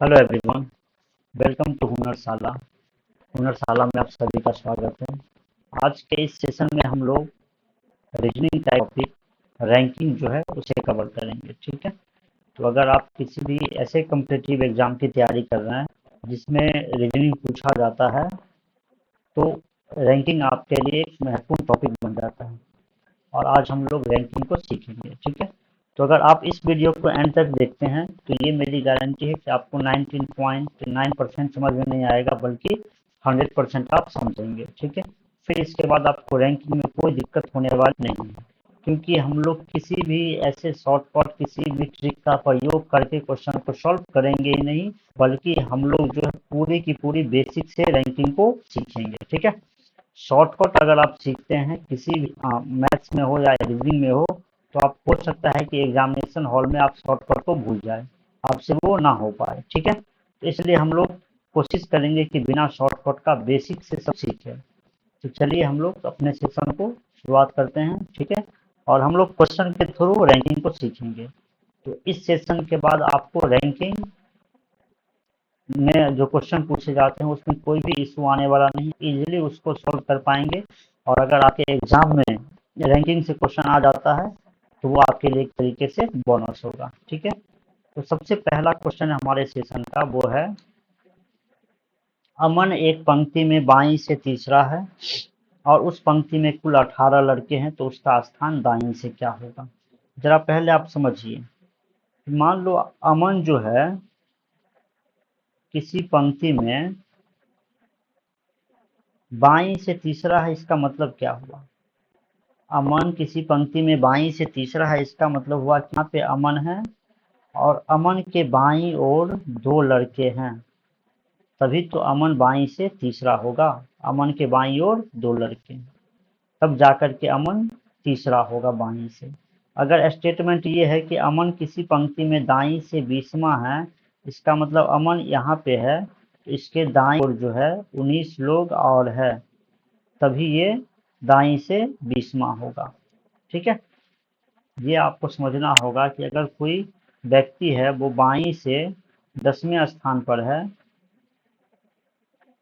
Hello everyone, welcome to Hunarshala. Hunarshala में आप सभी का स्वागत है। आज के इस सेशन में हम लोग रीजनिंग का टॉपिक रैंकिंग जो है उसे कवर करेंगे। ठीक है, तो अगर आप किसी भी ऐसे कम्पिटिटिव एग्जाम की तैयारी कर रहे हैं जिसमें रीजनिंग पूछा जाता है तो रैंकिंग आपके लिए एक महत्वपूर्ण टॉपिक बन जाता है और आज हम लोग रैंकिंग को सीखेंगे। ठीक है, तो अगर आप इस वीडियो को एंड तक देखते हैं तो ये मेरी गारंटी है कि आपको 19.9% समझ में नहीं आएगा, बल्कि 100% आप समझेंगे। ठीक है, फिर इसके बाद आपको रैंकिंग में कोई दिक्कत होने वाली नहीं है, क्योंकि हम लोग किसी भी ऐसे शॉर्टकट किसी भी ट्रिक का प्रयोग करके क्वेश्चन को सॉल्व करेंगे ही नहीं, बल्कि हम लोग जो है पूरी की पूरी बेसिक से रैंकिंग को सीखेंगे। ठीक है, शॉर्टकट अगर आप सीखते हैं किसी भी मैथ्स में हो या रीजनिंग में हो, तो आप हो सकता है कि एग्जामिनेशन हॉल में आप शॉर्टकट को भूल जाए, आपसे वो ना हो पाए। ठीक है, तो इसलिए हम लोग कोशिश करेंगे कि बिना शॉर्टकट का बेसिक से सब सीखें। तो चलिए हम लोग अपने सेशन को शुरुआत करते हैं। ठीक है, और हम लोग क्वेश्चन के थ्रू रैंकिंग को सीखेंगे। तो इस सेशन के बाद आपको रैंकिंग में जो क्वेश्चन पूछे जाते हैं उसमें कोई भी इशू आने वाला नहीं, इजीली उसको सॉल्व कर पाएंगे। और अगर आपके एग्जाम में रैंकिंग से क्वेश्चन आ जाता है तो वो आपके लिए एक तरीके से बोनस होगा। ठीक है, तो सबसे पहला क्वेश्चन हमारे सेशन का वो है, अमन एक पंक्ति में बाईं से तीसरा है और उस पंक्ति में कुल 18 लड़के हैं, तो उसका स्थान दाईं से क्या होगा। जरा पहले आप समझिए, मान लो अमन जो है किसी पंक्ति में बाईं से तीसरा है, इसका मतलब क्या हुआ। अमन किसी पंक्ति में बाईं से तीसरा है, इसका मतलब हुआ कि यहाँ पे अमन है और अमन के बाईं ओर दो लड़के हैं, तभी तो अमन बाईं से तीसरा होगा। अमन के बाईं ओर दो लड़के हैं, तब जाकर के अमन तीसरा होगा बाईं से। अगर स्टेटमेंट ये है कि अमन किसी पंक्ति में दाईं से 20वां है, इसका मतलब अमन यहाँ पे है तो इसके दाईं ओर जो है 19 लोग और है, तभी ये दाईं से 20वां होगा। ठीक है, ये आपको समझना होगा कि अगर कोई व्यक्ति है वो बाईं से 10वें स्थान पर है,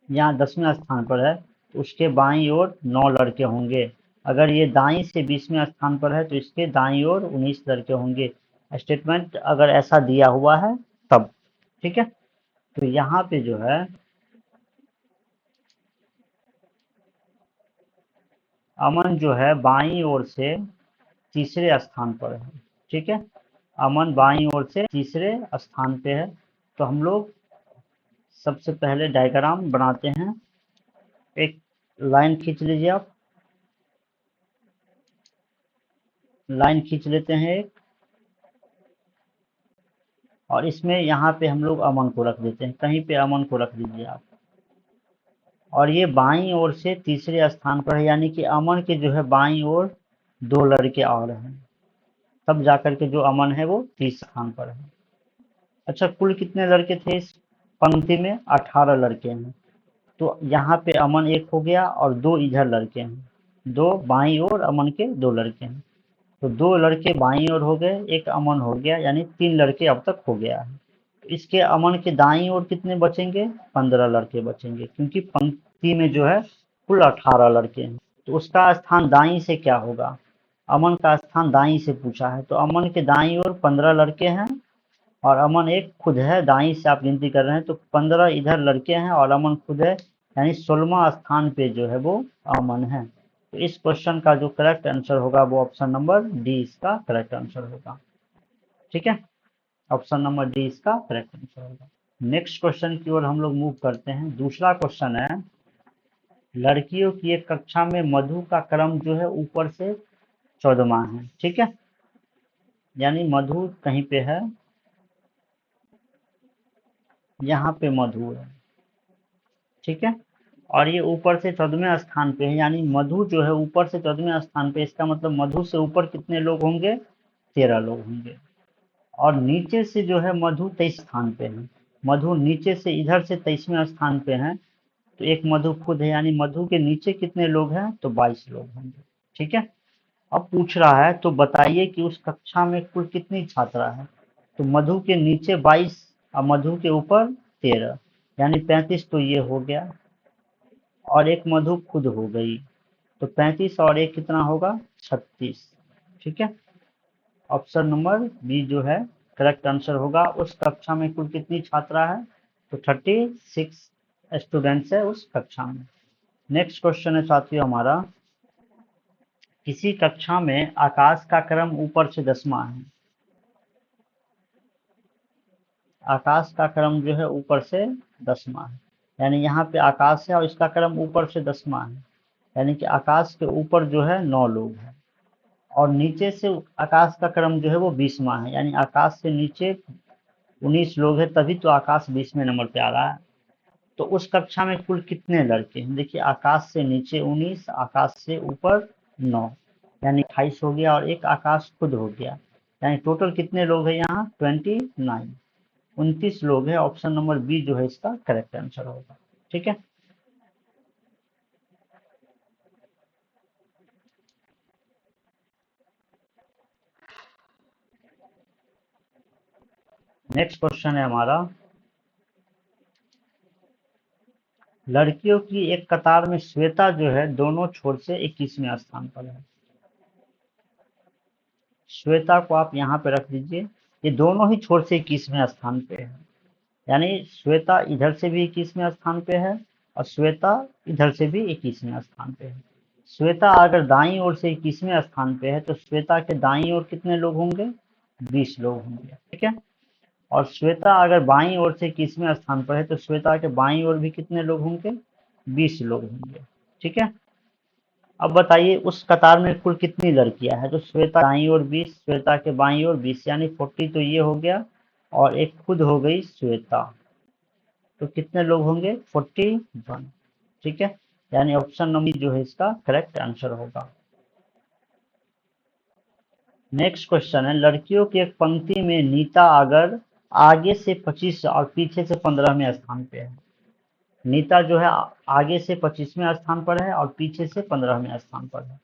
यहाँ 10वें स्थान पर है, तो उसके बाईं ओर 9 लड़के होंगे। अगर ये दाईं से 20वें स्थान पर है तो इसके दाईं ओर 19 लड़के होंगे। स्टेटमेंट अगर ऐसा दिया हुआ है तब। ठीक है, तो यहाँ पे जो है अमन जो है बाईं ओर से तीसरे स्थान पर है। ठीक है, अमन बाईं ओर से तीसरे स्थान पे है। तो हम लोग सबसे पहले डायग्राम बनाते हैं। एक लाइन खींच लीजिए, आप लाइन खींच लेते हैं एक, और इसमें यहाँ पे हम लोग अमन को रख देते हैं, कहीं पे अमन को रख दीजिए आप। और ये बाईं ओर से तीसरे स्थान पर है, यानी कि अमन के जो है बाईं ओर दो लड़के और हैं, तब जाकर के जो अमन है वो तीसरे स्थान पर है। अच्छा, कुल कितने लड़के थे इस पंक्ति में? 18 लड़के हैं। तो यहाँ पे अमन एक हो गया और दो इधर लड़के हैं, दो बाईं ओर अमन के दो लड़के हैं, तो दो लड़के बाईं ओर हो गए, एक अमन हो गया, यानी 3 लड़के अब तक हो गया है। तो इसके अमन के दाईं ओर कितने बचेंगे? 15 लड़के बचेंगे, क्योंकि पंक्ति में जो है कुल 18 लड़के हैं। तो उसका स्थान दाईं से क्या होगा? अमन का स्थान दाईं से पूछा है, तो अमन के दाईं ओर 15 लड़के हैं और अमन एक खुद है, दाईं से आप गिनती कर रहे हैं तो 15 इधर लड़के हैं और अमन खुद है, यानी 16वां स्थान पे जो है वो अमन है। तो इस क्वेश्चन का जो करेक्ट आंसर होगा वो ऑप्शन नंबर डी इसका करेक्ट आंसर होगा। ठीक है, ऑप्शन नंबर डी इसका करेक्ट आंसर होगा। नेक्स्ट क्वेश्चन की ओर हम लोग मूव करते हैं। दूसरा क्वेश्चन है, लड़कियों की एक कक्षा में मधु का क्रम जो है ऊपर से 14वां है। ठीक है, यानी मधु कहीं पे है, यहाँ पे मधु है। ठीक है, और ये ऊपर से 14वें स्थान पे है, यानी मधु जो है ऊपर से 14वें स्थान पे, इसका मतलब मधु से ऊपर कितने लोग होंगे? 13 लोग होंगे। और नीचे से जो है मधु 23 स्थान पे है, मधु नीचे से इधर से 23वें स्थान पे है, तो एक मधु खुद है, यानी मधु के नीचे कितने लोग हैं? तो 22 लोग होंगे। ठीक है, अब पूछ रहा है तो बताइए कि उस कक्षा में कुल कितनी छात्रा है। तो मधु के नीचे 22 और मधु के ऊपर 13, यानी 35 तो ये हो गया, और एक मधु खुद हो गई, तो 35 और एक कितना होगा, 36। ठीक है, ऑप्शन नंबर बी जो है करेक्ट आंसर होगा। उस कक्षा में कुल कितनी छात्रा है, तो 36 स्टूडेंट्स है उस कक्षा में। नेक्स्ट क्वेश्चन है साथियों हमारा, किसी कक्षा में आकाश का क्रम ऊपर से 10वां है। आकाश का क्रम जो है ऊपर से 10वां है, यानी यहाँ पे आकाश है और इसका क्रम ऊपर से 10वां है, यानी कि आकाश के ऊपर जो है 9 लोग हैं, और नीचे से आकाश का क्रम जो है वो 20वां है, यानी आकाश से नीचे 19 लोग हैं, तभी तो आकाश 20वें नंबर पे आ रहा है। तो उस कक्षा में कुल कितने लड़के हैं, देखिए आकाश से नीचे 19, आकाश से ऊपर 9, यानी 28 हो गया, और एक आकाश खुद हो गया, यानी टोटल कितने लोग हैं यहाँ, 29, 29 लोग हैं। ऑप्शन नंबर बी जो है इसका करेक्ट आंसर होगा। ठीक है, नेक्स्ट क्वेश्चन है हमारा, लड़कियों की एक कतार में श्वेता जो है दोनों छोर से 21वें स्थान पर है। श्वेता को आप यहाँ पे रख दीजिए, ये दोनों ही छोर से 21वें स्थान पे है, यानी श्वेता इधर से भी 21वें स्थान पे है और श्वेता इधर से भी 21वें स्थान पे है। श्वेता अगर दाईं ओर से 21वें स्थान पे है तो श्वेता के दाईं ओर कितने लोग होंगे, 20 लोग होंगे। ठीक है, और श्वेता अगर बाईं ओर से 21वें स्थान पर है तो श्वेता के बाईं ओर भी कितने लोग होंगे, 20 लोग होंगे। ठीक है, अब बताइए उस कतार में कुल कितनी लड़कियां हैं, तो श्वेता दाईं ओर 20, श्वेता के बाईं ओर 20, यानी 40 तो ये हो गया, और एक खुद हो गई श्वेता, तो कितने लोग होंगे, 41। ठीक है, यानी ऑप्शन नंबर जो है इसका करेक्ट आंसर होगा। नेक्स्ट क्वेश्चन है, लड़कियों की एक पंक्ति में नीता अगर आगे से 25 और पीछे से 15वें स्थान पे है। नीता जो है आगे से 25वें स्थान पर है और पीछे से 15वें स्थान पर है।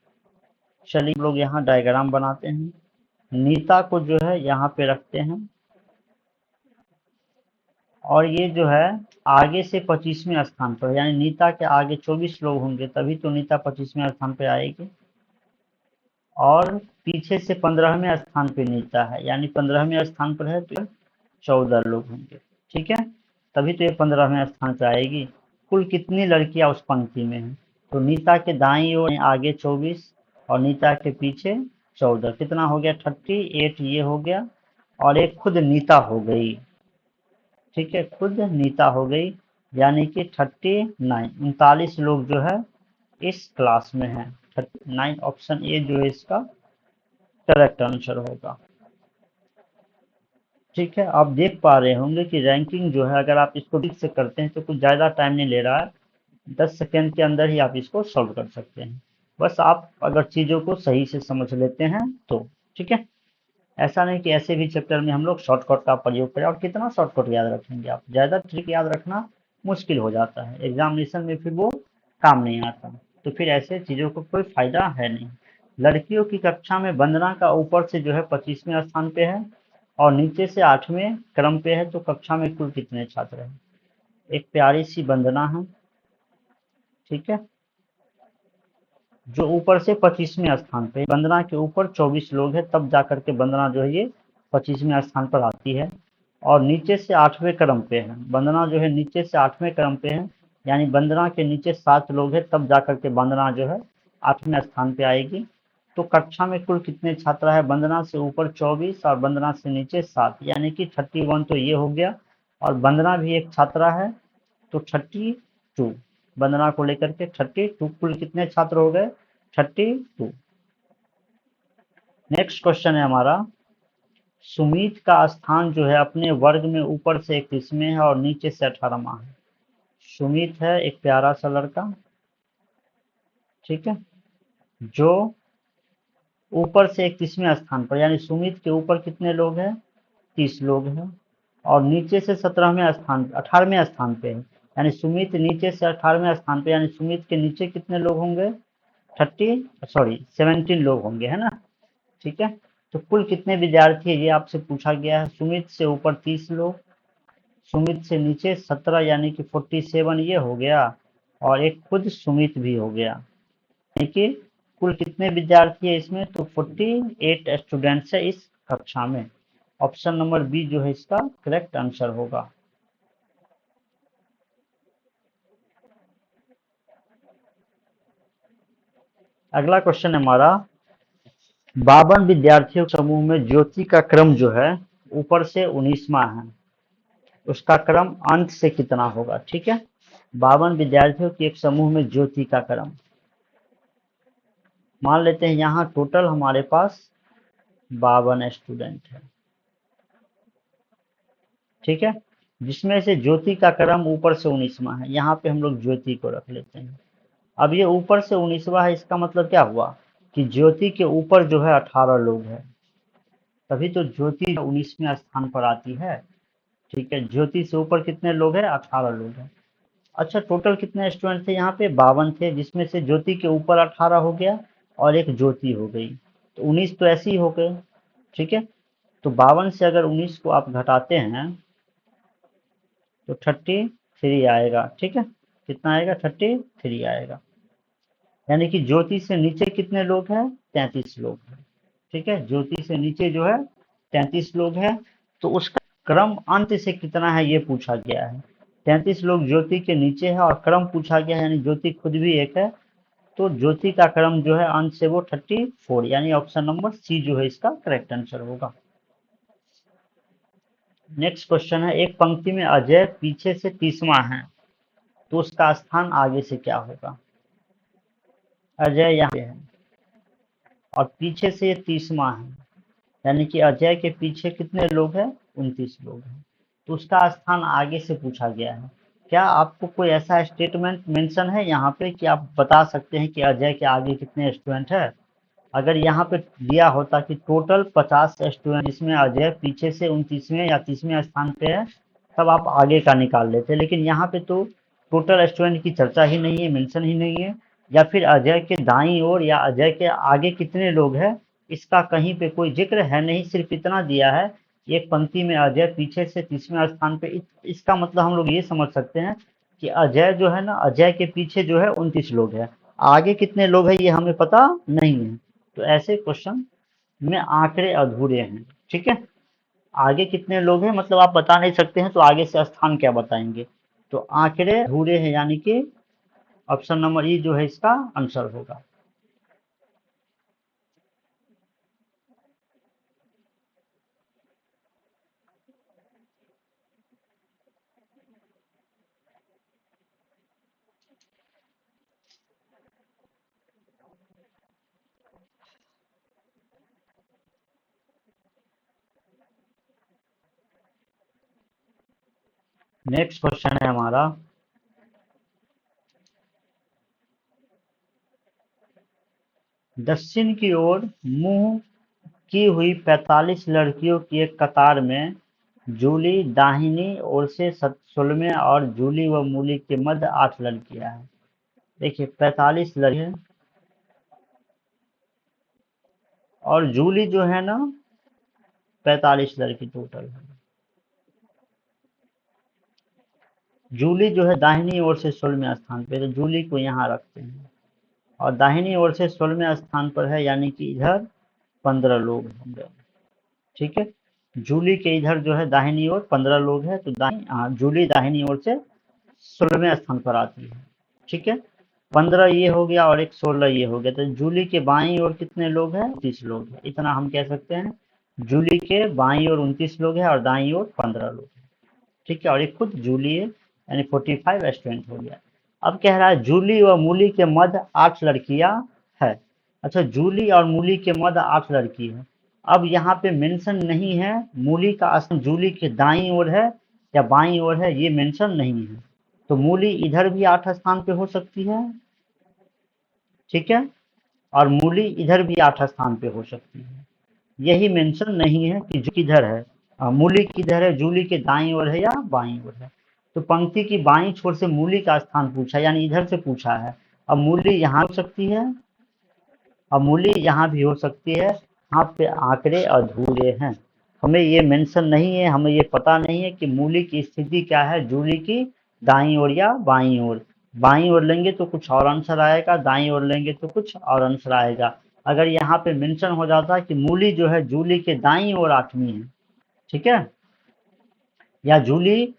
चलिए लोग यहाँ डायग्राम बनाते हैं, नीता को जो है यहाँ पे रखते हैं, और ये जो है आगे से 25वें स्थान पर, यानी नीता के आगे 24 लोग होंगे, तभी तो नीता 25वें स्थान पे आएगी, और पीछे से 15वें स्थान पे नीता है, यानी 15वें स्थान पर है तो 14 लोग होंगे। ठीक है, तभी तो ये 15वें स्थान पे आएगी। कुल कितनी लड़कियां उस पंक्ति में हैं, तो नीता के दाईं ओर आगे 24 और नीता के पीछे 14, कितना हो गया, 38 ये हो गया, और एक खुद नीता हो गई। ठीक है, खुद नीता हो गई, यानी कि 39, 39 लोग जो है इस क्लास में है। 39, ऑप्शन ए जो है इसका करेक्ट आंसर होगा। ठीक है, आप देख पा रहे होंगे कि रैंकिंग जो है अगर आप इसको ठीक से करते हैं तो कुछ ज़्यादा टाइम नहीं ले रहा है, 10 सेकेंड के अंदर ही आप इसको सॉल्व कर सकते हैं, बस आप अगर चीज़ों को सही से समझ लेते हैं तो। ठीक है, ऐसा नहीं कि ऐसे भी चैप्टर में हम लोग शॉर्टकट का प्रयोग करें, और कितना शॉर्टकट याद रखेंगे आप, ज़्यादा ट्रिक याद रखना मुश्किल हो जाता है, एग्जामिनेशन में फिर वो काम नहीं आता, तो फिर ऐसे चीज़ों को कोई फायदा है नहीं। लड़कियों की कक्षा में वंदना का ऊपर से जो है 25वें स्थान पे है और नीचे से 8वें क्रम पे है, तो कक्षा में कुल कितने छात्र हैं, एक प्यारी सी वंदना है। ठीक है, जो ऊपर से 25वें स्थान पे, वंदना के ऊपर 24 लोग हैं, तब जाकर के वंदना जो है ये 25वें स्थान पर आती है, और नीचे से 8वें क्रम पे है, वंदना जो है नीचे से 8वें क्रम पे है, यानी वंदना के नीचे 7 लोग हैं, तब जाकर के वंदना जो है 8वें स्थान पे आएगी। तो कक्षा में कुल कितने छात्र है, वंदना से ऊपर 24 और वंदना से नीचे 7, यानी कि 31 तो ये हो गया, और वंदना भी एक छात्रा है, तो 32, वंदना को लेकर के 32, कुल कितने छात्र हो गए, 32। नेक्स्ट क्वेश्चन है हमारा, सुमित का स्थान जो है अपने वर्ग में ऊपर से 21वें है और नीचे से 18वां है। सुमित है एक प्यारा सा लड़का, ठीक है, जो ऊपर से 21वें स्थान पर, यानी सुमित के ऊपर कितने लोग हैं, 30 लोग हैं, और नीचे से 17वें स्थान 18वें स्थान पे है, यानी सुमित नीचे से 18वें स्थान पे, यानी सुमित के नीचे कितने लोग होंगे, 17 लोग होंगे, है ना। ठीक है, तो कुल कितने विद्यार्थी है ये आपसे पूछा गया है, सुमित से ऊपर 30 लोग, सुमित से नीचे 17 यानी कि 47 ये हो गया, और एक खुद सुमित भी हो गया, यानी कि कुल कितने विद्यार्थी है इसमें, तो 48 स्टूडेंट्स है इस कक्षा में। ऑप्शन नंबर बी जो है इसका करेक्ट आंसर होगा। अगला क्वेश्चन है हमारा, 52 विद्यार्थियों के समूह में ज्योति का क्रम जो है ऊपर से 19वां है, उसका क्रम अंत से कितना होगा। ठीक है, 52 विद्यार्थियों के एक समूह में ज्योति का क्रम, मान लेते हैं यहाँ टोटल हमारे पास 52 स्टूडेंट है। ठीक है, जिसमें से ज्योति का क्रम ऊपर से 19वां है, यहाँ पे हम लोग ज्योति को रख लेते हैं। अब ये ऊपर से 19वां है, इसका मतलब क्या हुआ कि ज्योति के ऊपर जो है 18 लोग हैं, तभी तो ज्योति 19वें स्थान पर आती है। ठीक है, ज्योति से ऊपर कितने लोग हैं, 18 लोग हैं। अच्छा, टोटल कितने स्टूडेंट थे यहाँ पे, 52 थे, जिसमें से ज्योति के ऊपर 18 हो गया और एक ज्योति हो गई, तो 19 तो ऐसे ही हो गए। ठीक है, तो 52 से अगर 19 को आप घटाते हैं तो 33 आएगा। ठीक है, कितना आएगा, 33 आएगा, यानी कि ज्योति से नीचे कितने लोग हैं, 33 लोग हैं। ठीक है, ज्योति से नीचे जो है 33 लोग हैं, तो उसका क्रम अंत से कितना है ये पूछा गया है। 33 लोग ज्योति के नीचे है और क्रम पूछा गया है, यानी ज्योति खुद भी एक है, तो ज्योति का क्रम जो है अंत से वो 34, यानी ऑप्शन नंबर सी जो है इसका करेक्ट आंसर होगा। नेक्स्ट क्वेश्चन है, एक पंक्ति में अजय पीछे से 30वां है, तो उसका स्थान आगे से क्या होगा। अजय यहाँ पे है और पीछे से ये 30वां है, यानी कि अजय के पीछे कितने लोग हैं, 29 लोग हैं, तो उसका स्थान आगे से पूछा गया है। क्या आपको कोई ऐसा स्टेटमेंट मेंशन है यहाँ पे कि आप बता सकते हैं कि अजय के आगे कितने स्टूडेंट है। अगर यहाँ पे दिया होता कि टोटल 50 स्टूडेंट जिसमें अजय पीछे से 29वें या 30वें स्थान पे है, तब आप आगे का निकाल लेते, लेकिन यहाँ पे तो टोटल स्टूडेंट की चर्चा ही नहीं है, मेंशन ही नहीं है, या फिर अजय के दाईं ओर या अजय के आगे कितने लोग हैं इसका कहीं पे कोई जिक्र है नहीं, सिर्फ इतना दिया है एक पंक्ति में अजय पीछे से 30वें स्थान पे। इसका मतलब हम लोग ये समझ सकते हैं कि अजय जो है ना, अजय के पीछे जो है 29 लोग हैं, आगे कितने लोग हैं ये हमें पता नहीं है, तो ऐसे क्वेश्चन में आंकड़े अधूरे हैं। ठीक है, आगे कितने लोग हैं मतलब आप बता नहीं सकते हैं, तो आगे से स्थान क्या बताएंगे, तो आंकड़े अधूरे हैं, यानी कि ऑप्शन नंबर ई जो है इसका आंसर होगा। नेक्स्ट क्वेश्चन है हमारा, दक्षिण की ओर मुंह की हुई 45 लड़कियों की एक कतार में जूली दाहिनी ओर से 16 और जूली व मूली के मध्य 8 लड़कियां हैं। देखिए 45 लड़कियां और जूली जो है ना 45 लड़की टोटल है। जूली जो है दाहिनी ओर से 16वें स्थान पे, तो जूली को यहाँ रखते हैं, और दाहिनी ओर से 16वें स्थान पर है, यानी कि इधर 15 लोग होंगे। ठीक है, जूली के इधर जो है दाहिनी ओर 15 लोग हैं, तो जूली दाहिनी ओर से 16वें स्थान पर आती है। ठीक है, 15 ये हो गया और एक 16 ये हो गया, तो जूली के बाईं ओर कितने लोग हैं, 29 लोग हैं, इतना हम कह सकते हैं। जूली के बाईं ओर 29 लोग हैं और दाईं ओर 15 लोग हैं। ठीक है, और एक खुद जूली है, यानी 45 स्टूडेंट हो गया। अब कह रहा है जूली व मूली के मध्य 8 लड़कियां है। अच्छा, जूली और मूली के मध्य 8 लड़की है। अब यहाँ पे मेंशन नहीं है मूली का स्थान जूली के दाईं ओर है या बाईं ओर है, ये मेंशन नहीं है, तो मूली इधर भी 8 स्थान पे हो सकती है। ठीक है, और मूली इधर भी 8 स्थान पे हो सकती है, यही मेंशन नहीं है कि किधर है, मूली किधर है, जूली के दाईं ओर है या बाईं ओर है। तो पंक्ति की बाईं छोर से मूली का स्थान पूछा, यानी इधर से पूछा है। अब मूली यहाँ हो सकती है, अब मूली यहाँ भी हो सकती है, यहाँ पे आंकड़े अधूरे हैं। हमें ये मेंशन नहीं है, हमें ये पता नहीं है कि मूली की स्थिति क्या है, जूली की दाईं ओर या बाईं ओर। बाईं ओर लेंगे तो कुछ और आंसर आएगा, दाईं ओर लेंगे तो कुछ और आंसर आएगा। अगर यहाँ पे मेंशन हो जाता है कि मूली जो है जूली के दाईं ओर 8वीं है, ठीक है, या जूली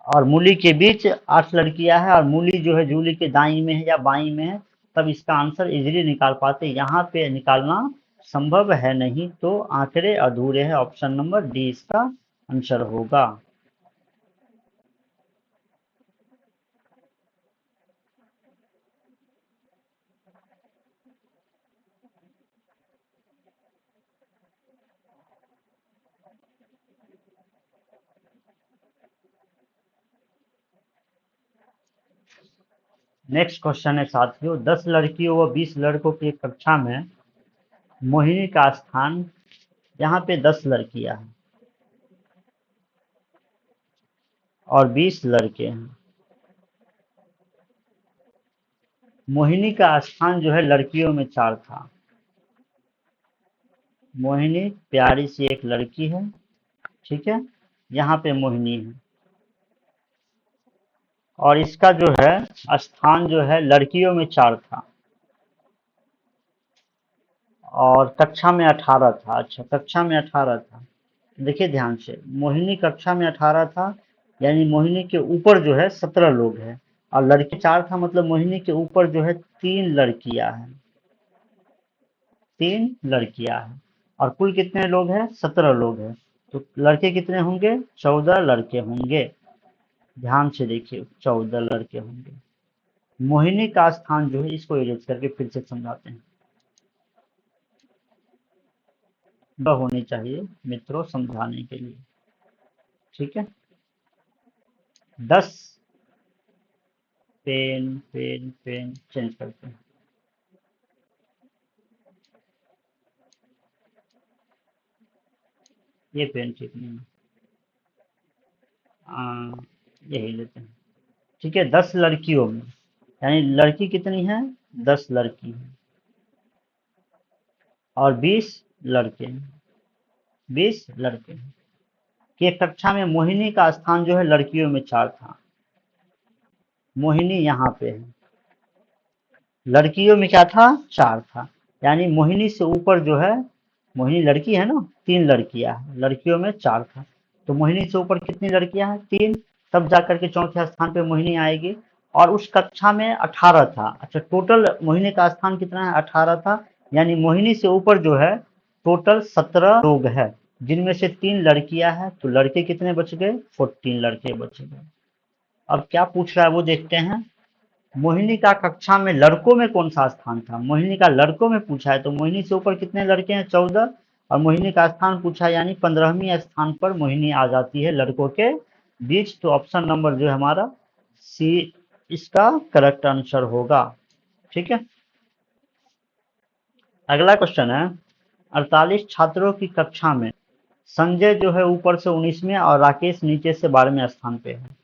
और मूली के बीच 8 लड़कियां हैं और मूली जो है जूली के दाईं में है या बाईं में है, तब इसका आंसर इजीली निकाल पाते। यहाँ पे निकालना संभव है नहीं, तो आंकड़े अधूरे हैं। ऑप्शन नंबर डी इसका आंसर होगा। नेक्स्ट क्वेश्चन है साथियों, 10 लड़कियों व 20 लड़कों की कक्षा में मोहिनी का स्थान, यहाँ पे 10 लड़कियां हैं और 20 लड़के हैं। मोहिनी का स्थान जो है लड़कियों में 4 था। मोहिनी प्यारी सी एक लड़की है, ठीक है, यहाँ पे मोहिनी है और इसका जो है स्थान जो है लड़कियों में 4 था और कक्षा में 18 था। अच्छा, कक्षा में 18 था। देखिए ध्यान से, मोहिनी कक्षा में 18 था, यानी मोहिनी के ऊपर जो है 17 लोग हैं और लड़के 4 था, मतलब मोहिनी के ऊपर जो है 3 लड़कियां हैं। 3 लड़कियां हैं और कुल कितने लोग हैं? 17 लोग हैं। तो लड़के कितने होंगे? 14 लड़के होंगे। ध्यान से देखिए, 14 लड़के होंगे। मोहिनी का स्थान जो है, इसको इरेज करके फिर से समझाते हैं। वह होनी चाहिए मित्रों समझाने के लिए, ठीक है। 10 पेन पेन पेन चेंज करते हैं। ये पेन ठीक नहीं है, यही लेते हैं, ठीक है। 10 लड़कियों में, यानी लड़की कितनी है? 10 लड़की है और 20 लड़के हैं। 20 लड़के हैं कि एक कक्षा में मोहिनी का स्थान जो है लड़कियों में 4 था। मोहिनी यहाँ पे है, लड़कियों में क्या था? 4 था, यानी मोहिनी से ऊपर जो है, मोहिनी लड़की है ना, 3 लड़कियां हैं, लड़कियों में 4 था। तो मोहिनी से ऊपर कितनी लड़कियां हैं? 3। तब जाकर के चौथे स्थान पे मोहिनी आएगी और उस कक्षा में 18 था। अच्छा, टोटल मोहिनी का स्थान कितना है? 18 था, यानी मोहिनी से ऊपर जो है टोटल 17 लोग हैं, जिनमें से 3 लड़कियां हैं। तो लड़के कितने बच गए? 14 लड़के बच गए। अब क्या पूछ रहा है वो देखते हैं। मोहिनी का कक्षा में लड़कों में कौन सा स्थान था? मोहिनी का लड़कों में पूछा है, तो मोहिनी से ऊपर कितने लड़के हैं? 14। और मोहिनी का स्थान पूछा है, यानी 15वीं स्थान पर मोहिनी आ जाती है लड़कों के बीच। तो ऑप्शन नंबर जो है हमारा सी इसका करेक्ट आंसर होगा, ठीक है। अगला क्वेश्चन है, 48 छात्रों की कक्षा में संजय जो है ऊपर से 19वें और राकेश नीचे से 12वें स्थान पे है।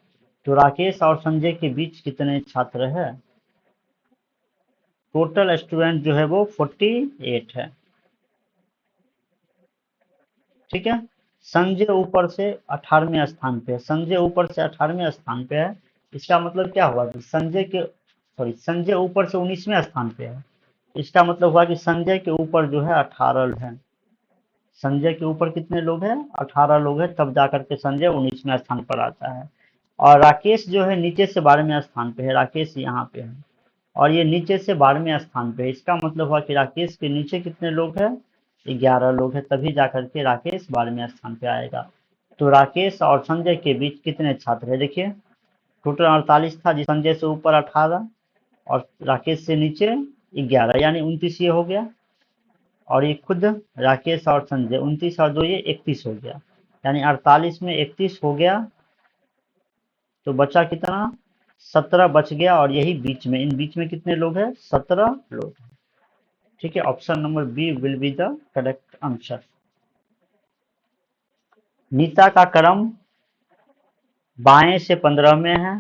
तो राकेश और संजय के बीच कितने छात्र है? टोटल स्टूडेंट जो है वो 48 है, ठीक है। संजय ऊपर से 18वें स्थान पे है, संजय ऊपर से 18वें स्थान पे है। इसका मतलब क्या हुआ कि संजय ऊपर से 19वें स्थान पे है। इसका मतलब हुआ कि संजय के ऊपर जो है 18 है। संजय के ऊपर कितने लोग हैं? 18 लोग हैं, तब जाकर के संजय 19वें स्थान पर आता है। और राकेश जो है नीचे से 12वें स्थान पे है, राकेश यहाँ पे है और ये नीचे से 12वें स्थान पे है। इसका मतलब हुआ कि राकेश के नीचे कितने लोग हैं? 11 लोग हैं, तभी जाकर के राकेश 12वें स्थान पे आएगा। तो राकेश और संजय के बीच कितने छात्र है? देखिए, टोटल 48 था, जिस संजय से ऊपर 18 और राकेश से नीचे 11, यानी 29 ये हो गया। और ये खुद राकेश और संजय 29 और 2 ये 31 हो गया, यानी 48 में 31 हो गया। तो बचा कितना? 17 बच गया और यही बीच में, इन बीच में कितने लोग हैं? 17 लोग, ठीक है। Option number B will be the correct answer. Nita का क्रम बाएं से 15 में है।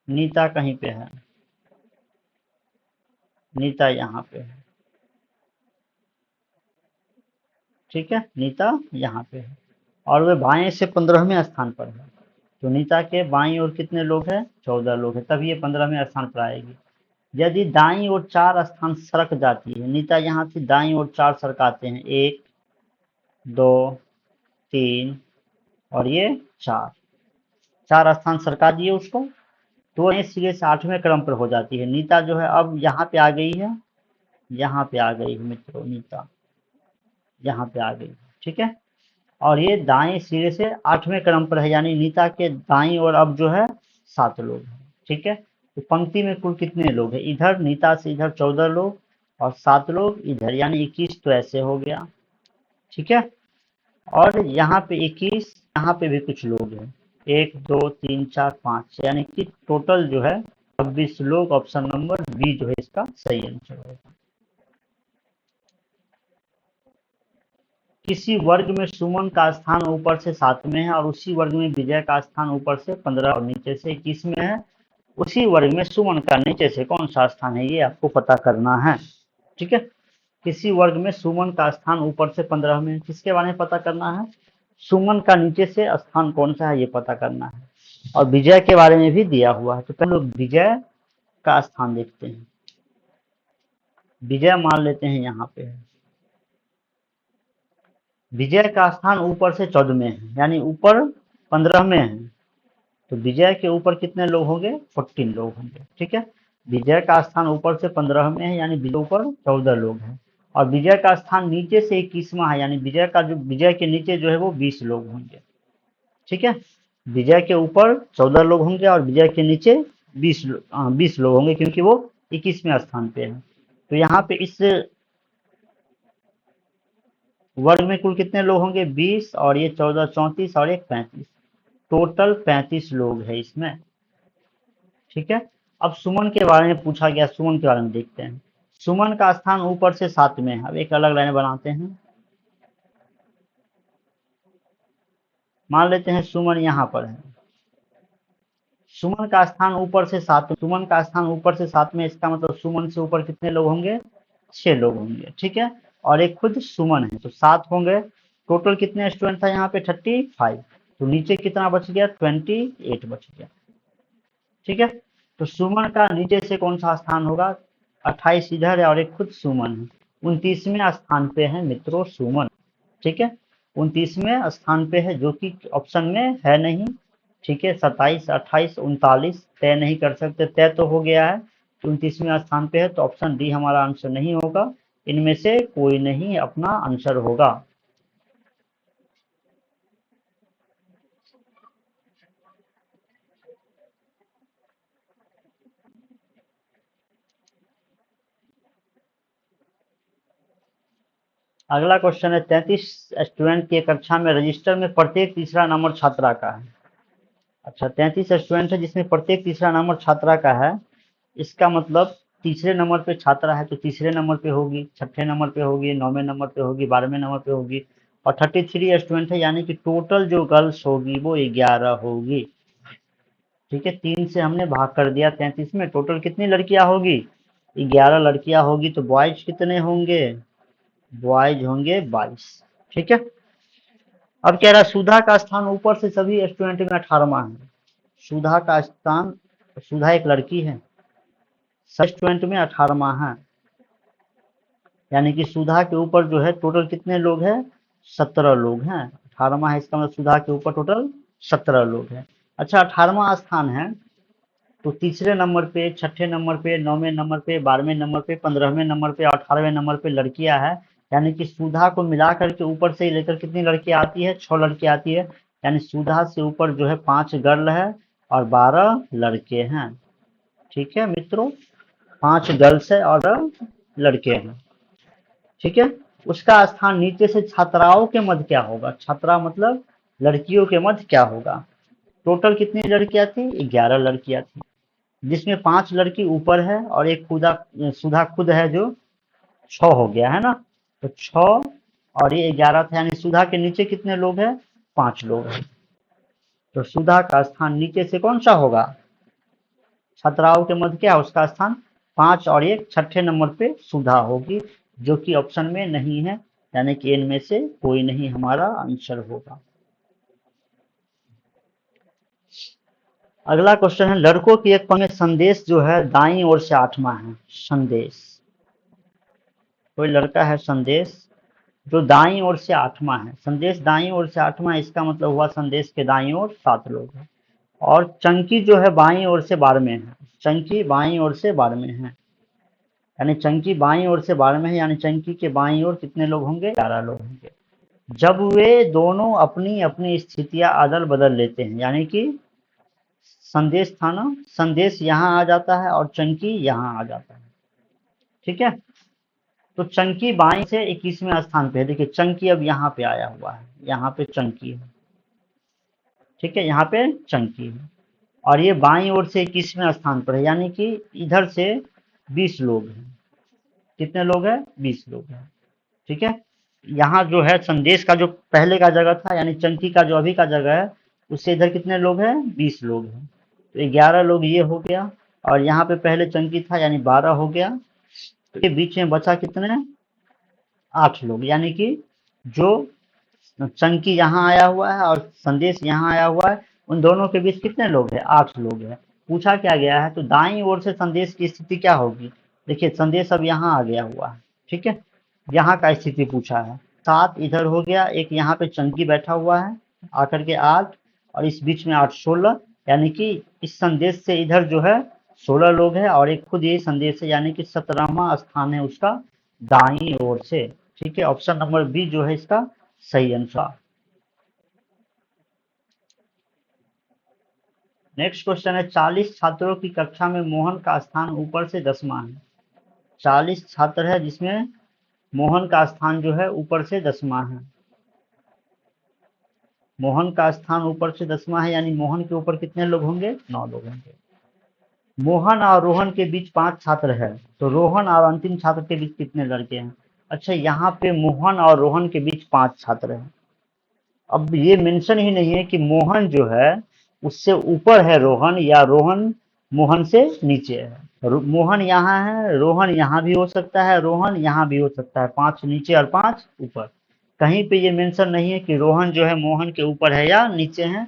नीता कहीं पे है? नीता यहाँ पे है, ठीक है, नीता यहाँ पे है और वे बाएं से 15वें स्थान पर है। तो नीता के बाईं ओर कितने लोग हैं? 14 लोग हैं, तब ये 15वें स्थान पर आएगी। यदि दाईं ओर 4 स्थान सरक जाती है, नीता यहाँ से दाईं ओर 4 सरकाते हैं, 1 2 3 और ये 4 स्थान सरका दिए उसको, तो ये सिरे से 8वें क्रम पर हो जाती है। नीता जो है अब यहाँ पे आ गई है, यहाँ पे आ गई है मित्रों, नीता यहाँ पे आ गई, ठीक है। और ये दाएं सिरे से 8वें क्रम पर है, यानी नीता के दाईं ओर अब जो है 7 लोग हैं, ठीक है। तो पंक्ति में कुल कितने लोग हैं? इधर नीता से इधर 14 लोग और 7 लोग इधर, यानी 21, तो ऐसे हो गया, ठीक है। और यहाँ पे 21, यहाँ पे भी कुछ लोग हैं, 1 2 3 4 5, यानी कि टोटल जो है 26 लोग। ऑप्शन नंबर बी जो है इसका सही आंसर होगा। किसी वर्ग में सुमन का स्थान ऊपर से 7 में है और उसी वर्ग में विजय का स्थान ऊपर से 15 और नीचे से 21 में है। उसी वर्ग में सुमन का नीचे से कौन सा स्थान है, ये आपको पता करना है, ठीक है। किसी वर्ग में सुमन का स्थान ऊपर से 15 में, किसके बारे में पता करना है? सुमन का नीचे से स्थान कौन सा है, ये पता करना है। और विजय के बारे में भी दिया हुआ है, तो पहले विजय का स्थान देखते हैं। विजय मान लेते हैं यहाँ पे है, विजय का स्थान ऊपर से 14 में है, यानी ऊपर 15 में है, तो विजय के ऊपर कितने लोग होंगे? 14 लोग होंगे, ठीक है। विजय का स्थान ऊपर से 15 में है, यानी विजय ऊपर 14 लोग हैं, और विजय का स्थान नीचे से 21वां है, यानी विजय का जो विजय के नीचे जो है वो 20 लोग होंगे, ठीक है। विजय के ऊपर 14 लोग होंगे और विजय के नीचे 20 लोग होंगे, क्योंकि वो 21वें स्थान पे है। तो यहाँ पे इस वर्ग में कुल कितने लोग होंगे? 20 और ये 14 34 और एक 35, टोटल 35 लोग है इसमें, ठीक है। अब सुमन के बारे में पूछा गया, सुमन के बारे में देखते हैं। सुमन का स्थान ऊपर से 7 में है। अब एक अलग लाइन बनाते हैं, मान लेते हैं सुमन यहाँ पर है, सुमन का स्थान ऊपर से 7, सुमन का स्थान ऊपर से 7 में, इसका मतलब सुमन से ऊपर कितने लोग होंगे? 6 लोग होंगे, ठीक है। और एक खुद सुमन है, तो 7 होंगे। टोटल कितने स्टूडेंट था यहाँ पे? 35, तो नीचे कितना बच गया? 28 बच गया, ठीक है। तो सुमन का नीचे से कौन सा स्थान होगा? 28 इधर है और एक खुद सुमन है, 29वें स्थान पे है मित्रों सुमन, ठीक है। 29वें स्थान पे है, जो कि ऑप्शन में है नहीं, ठीक है। 27 28 39 तय नहीं कर सकते, तय तो हो गया है, 29वें स्थान पे है, तो ऑप्शन डी हमारा आंसर नहीं होगा। इनमें से कोई नहीं अपना आंसर होगा। अगला क्वेश्चन है, 33 स्टूडेंट की कक्षा में रजिस्टर में प्रत्येक तीसरा नंबर छात्रा का है। अच्छा, 33 स्टूडेंट है जिसमें प्रत्येक तीसरा नंबर छात्रा का है, इसका मतलब तीसरे नंबर पे छात्रा है तो तीसरे नंबर पे होगी, छठे नंबर पे होगी, 9वें नंबर पे होगी, 12वें नंबर पे होगी। और 33 स्टूडेंट है, यानी कि टोटल जो गर्ल्स होगी वो 11 होगी, ठीक है। 3 से हमने भाग कर दिया 33 में, टोटल कितनी लड़कियां होगी? 11 लड़कियां होगी, तो बॉयज कितने होंगे? बॉयज होंगे 22, ठीक है। अब कह रहा है सुधा का स्थान ऊपर से सभी स्टूडेंट में 18वां है। सुधा का स्थान, सुधा एक लड़की है, सब स्टूडेंट में 18वां है, यानी कि सुधा के ऊपर जो है टोटल कितने लोग हैं? 17 लोग हैं। 18वां है, इसका मतलब सुधा के ऊपर टोटल 17 लोग हैं। अच्छा, 18वां स्थान है, तो तीसरे नंबर पे, छठे नंबर पे, 9वें नंबर पे, 12वें नंबर पे, 15वें नंबर पे, 18वें नंबर पे लड़कियां हैं, यानी कि सुधा को मिला करके ऊपर से लेकर कितनी लड़कियां आती है? 6 लड़कियां आती है, यानी सुधा से ऊपर जो है 5 गर्ल है और 12 लड़के हैं, ठीक है मित्रों। 5 गर्ल्स है और लड़के हैं, ठीक है। उसका स्थान नीचे से छात्राओं के मध्य क्या होगा? छात्रा मतलब लड़कियों के मध्य क्या होगा? टोटल कितनी लड़कियां थी? 11 लड़कियां थी, जिसमें 5 लड़की ऊपर है और एक खुदा सुधा खुद है, जो 6 हो गया है ना। तो 6 और ये 11 था, यानी सुधा के नीचे कितने लोग हैं? 5 लोग हैं। तो सुधा का स्थान नीचे से कौन सा होगा? छात्राओं के मध्य क्या है उसका स्थान? 5 और एक छठे नंबर पे सुधा होगी, जो कि ऑप्शन में नहीं है। यानी कि इनमें से कोई नहीं हमारा आंसर होगा। अगला क्वेश्चन है, लड़कों की एक पंक्ति में संदेश जो है दाईं ओर से 8वां है। संदेश, कोई लड़का है संदेश जो दाईं ओर से 8वां है। संदेश दाईं ओर से 8वां, इसका मतलब हुआ संदेश के दाईं ओर 7 लोग हैं। और चंकी जो है बाईं ओर से 12वें है। चंकी बाईं ओर से 12वें है, यानी चंकी बाईं ओर से 12वें है, यानी चंकी के बाईं ओर कितने लोग होंगे? 11 लोग होंगे। जब वे दोनों अपनी अपनी स्थितियां अदल बदल लेते हैं, यानी कि संदेश था ना, संदेश यहाँ आ जाता है और चंकी यहाँ आ जाता है। ठीक है, तो चंकी बाईं से 21वें स्थान पे है। देखिए चंकी अब यहाँ पे आया हुआ है, यहाँ पे चंकी है। ठीक है, यहाँ पे चंकी है और ये बाईं ओर से 21वें स्थान पर है, यानी कि इधर से 20 लोग हैं। कितने लोग हैं? 20 लोग हैं। ठीक है, यहाँ जो है संदेश का जो पहले का जगह था, यानी चंकी का जो अभी का जगह है, उससे इधर कितने लोग हैं? 20 लोग हैं। तो 11 लोग ये हो गया, और यहाँ पे पहले चंकी था यानी 12 हो गया। तो ये बीच में बचा कितने? 8 लोग, यानी कि जो चंकी यहाँ आया हुआ है और संदेश यहाँ आया हुआ है, उन दोनों के बीच कितने लोग हैं? 8 लोग हैं। पूछा क्या गया है, तो दाईं ओर से संदेश की स्थिति क्या होगी? देखिए संदेश अब यहाँ आ गया हुआ है। ठीक है, यहाँ का स्थिति पूछा है। 7 इधर हो गया, एक यहाँ पे चंकी बैठा हुआ है आकर के 8, और इस बीच में 8 16, यानी कि इस संदेश से इधर जो है 16 लोग हैं, और एक खुद ये संदेश है, यानी कि 17वां स्थान है उसका दाईं ओर से। ठीक है, ऑप्शन नंबर बी जो है इसका सही आंसर। नेक्स्ट क्वेश्चन है, 40 छात्रों की कक्षा में मोहन का स्थान ऊपर से 10वां है। 40 छात्र है जिसमें मोहन का स्थान जो है ऊपर से 10वां है। मोहन का स्थान ऊपर से 10वां है, यानी मोहन के ऊपर कितने लोग होंगे? 9 लोग होंगे। मोहन और रोहन के बीच 5 छात्र है, तो रोहन और अंतिम छात्र के बीच कितने लड़के हैं? अच्छा, यहाँ पे मोहन और रोहन के बीच 5 छात्र हैं। अब ये मेंशन ही नहीं है कि मोहन जो है उससे ऊपर है रोहन, या रोहन मोहन से नीचे है। मोहन यहाँ है, रोहन यहाँ भी हो सकता है, रोहन यहाँ भी हो सकता है। 5 नीचे और 5 ऊपर, कहीं पे ये मेंशन नहीं है कि रोहन जो है मोहन के ऊपर है या नीचे है।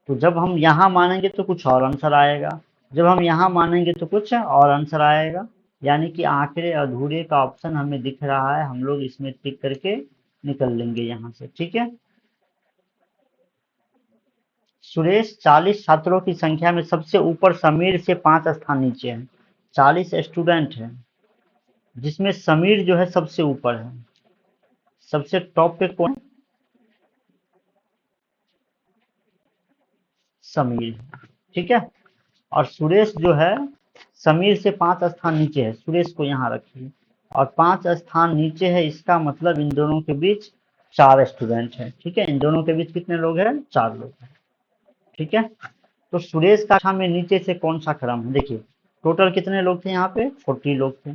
तो जब हम यहाँ मानेंगे तो कुछ और आंसर आएगा, जब हम यहाँ मानेंगे तो कुछ और आंसर आएगा, यानी कि आखिरी अधूरे का ऑप्शन हमें दिख रहा है, हम लोग इसमें टिक करके निकल लेंगे यहाँ से। ठीक है, सुरेश 40 छात्रों की संख्या में सबसे ऊपर, समीर से 5 स्थान नीचे है। 40 स्टूडेंट है जिसमें समीर जो है सबसे ऊपर है। सबसे टॉप पे कौन? समीर। ठीक है, और सुरेश जो है समीर से 5 स्थान नीचे है। सुरेश को यहाँ रखिए, और 5 स्थान नीचे है, इसका मतलब इन दोनों के बीच 4 स्टूडेंट है। ठीक है, इन दोनों के बीच कितने लोग हैं? 4 लोग हैं। ठीक है, तो सुरेश का कक्षा में नीचे से कौन सा क्रम है? देखिए टोटल कितने लोग थे यहाँ पे? 40 लोग थे।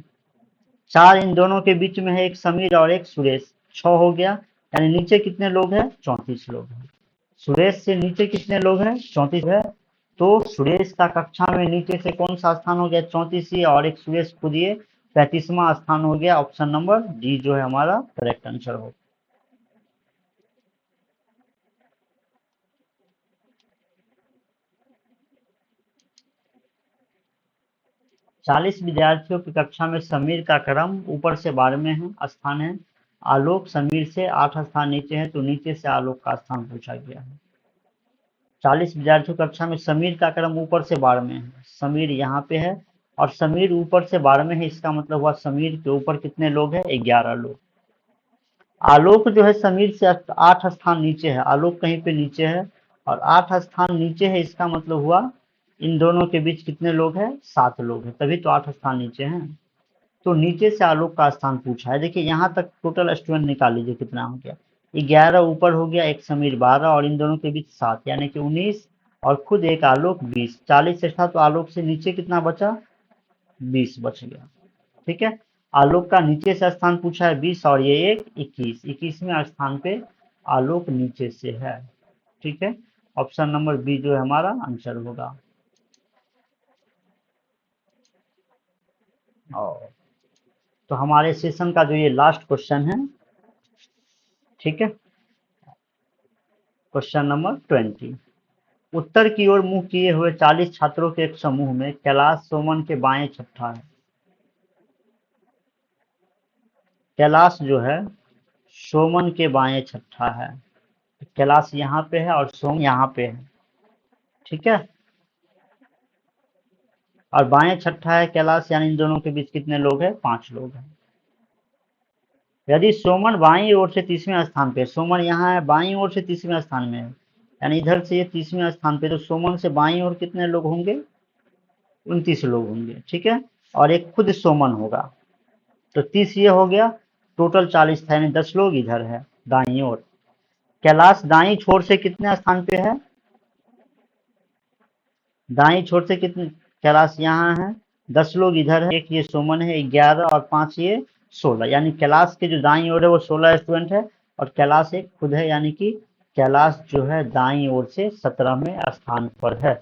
4 इन दोनों के बीच में है, एक समीर और एक सुरेश, 6 हो गया, यानी नीचे कितने लोग हैं? 34 लोग हैं। सुरेश से नीचे कितने लोग हैं? 34 है। तो सुरेश का कक्षा में नीचे से कौन सा स्थान हो गया? 34, और एक सुरेश खुद ये 35वां स्थान हो गया। ऑप्शन नंबर डी जो है हमारा करेक्ट आंसर हो। 40 विद्यार्थियों की कक्षा में समीर का क्रम ऊपर से 12वें है स्थान है। आलोक समीर से 8 स्थान नीचे है, तो नीचे से आलोक का स्थान पूछा गया है। 40 विद्यार्थियों की कक्षा में समीर का क्रम ऊपर से 12वें है। समीर यहाँ पे है, और समीर ऊपर से 12वें है, इसका मतलब हुआ समीर के ऊपर कितने लोग हैं? 11 लोग। आलोक जो है समीर से 8 स्थान नीचे है। आलोक कहीं पे नीचे है, और 8 स्थान नीचे है, इसका मतलब हुआ इन दोनों के बीच कितने लोग हैं? 7 लोग हैं, तभी तो 8 स्थान नीचे हैं। तो नीचे से आलोक का स्थान पूछा है। देखिए यहाँ तक टोटल स्टूडेंट निकाल लीजिए कितना हो गया। 11 ऊपर हो गया, एक समीर 12, और इन दोनों के बीच 7, यानी कि 19, और खुद एक आलोक 20। 40 से था तो आलोक से नीचे कितना बचा? 20 बच गया। ठीक है, आलोक का नीचे से स्थान पूछा है 20, और ये एक 21, 21वें स्थान पे आलोक नीचे से है। ठीक है, ऑप्शन नंबर बी जो है हमारा आंसर होगा। और तो हमारे सेशन का जो ये लास्ट क्वेश्चन है, ठीक है। Question number 20। उत्तर की ओर मुंह किए हुए 40 छात्रों के एक समूह में कैलाश सोमन के बाएं छठा है। कैलाश जो है सोमन के बाएं छठा है। कैलाश यहाँ पे है और सोम यहाँ पे है, ठीक है। और बाएं छठा है कैलाश, यानी इन दोनों के बीच कितने लोग हैं? 5 लोग हैं। यदि सोमन बाईं ओर से 30वें स्थान पे, सोमन यहाँ है बाईं ओर से 30वें स्थान में है, यानी इधर से ये 30वें स्थान पे, तो सोमन से बाईं ओर कितने लोग होंगे? 29 लोग होंगे, ठीक है। और एक खुद सोमन होगा, तो 30 ये हो गया, टोटल 40 था, यानी 10 लोग इधर है दाईं ओर। कैलाश दाईं छोर से कितने स्थान पे है? दाईं छोर से कितने? कैलाश यहाँ है, 10 लोग इधर है, एक ये सोमन है 11 और 5 ये 16, यानी कैलाश के जो दाईं ओर है वो 16 स्टूडेंट है और कैलाश एक खुद है, यानी कि कैलाश जो है दाईं ओर से 17वें स्थान पर है।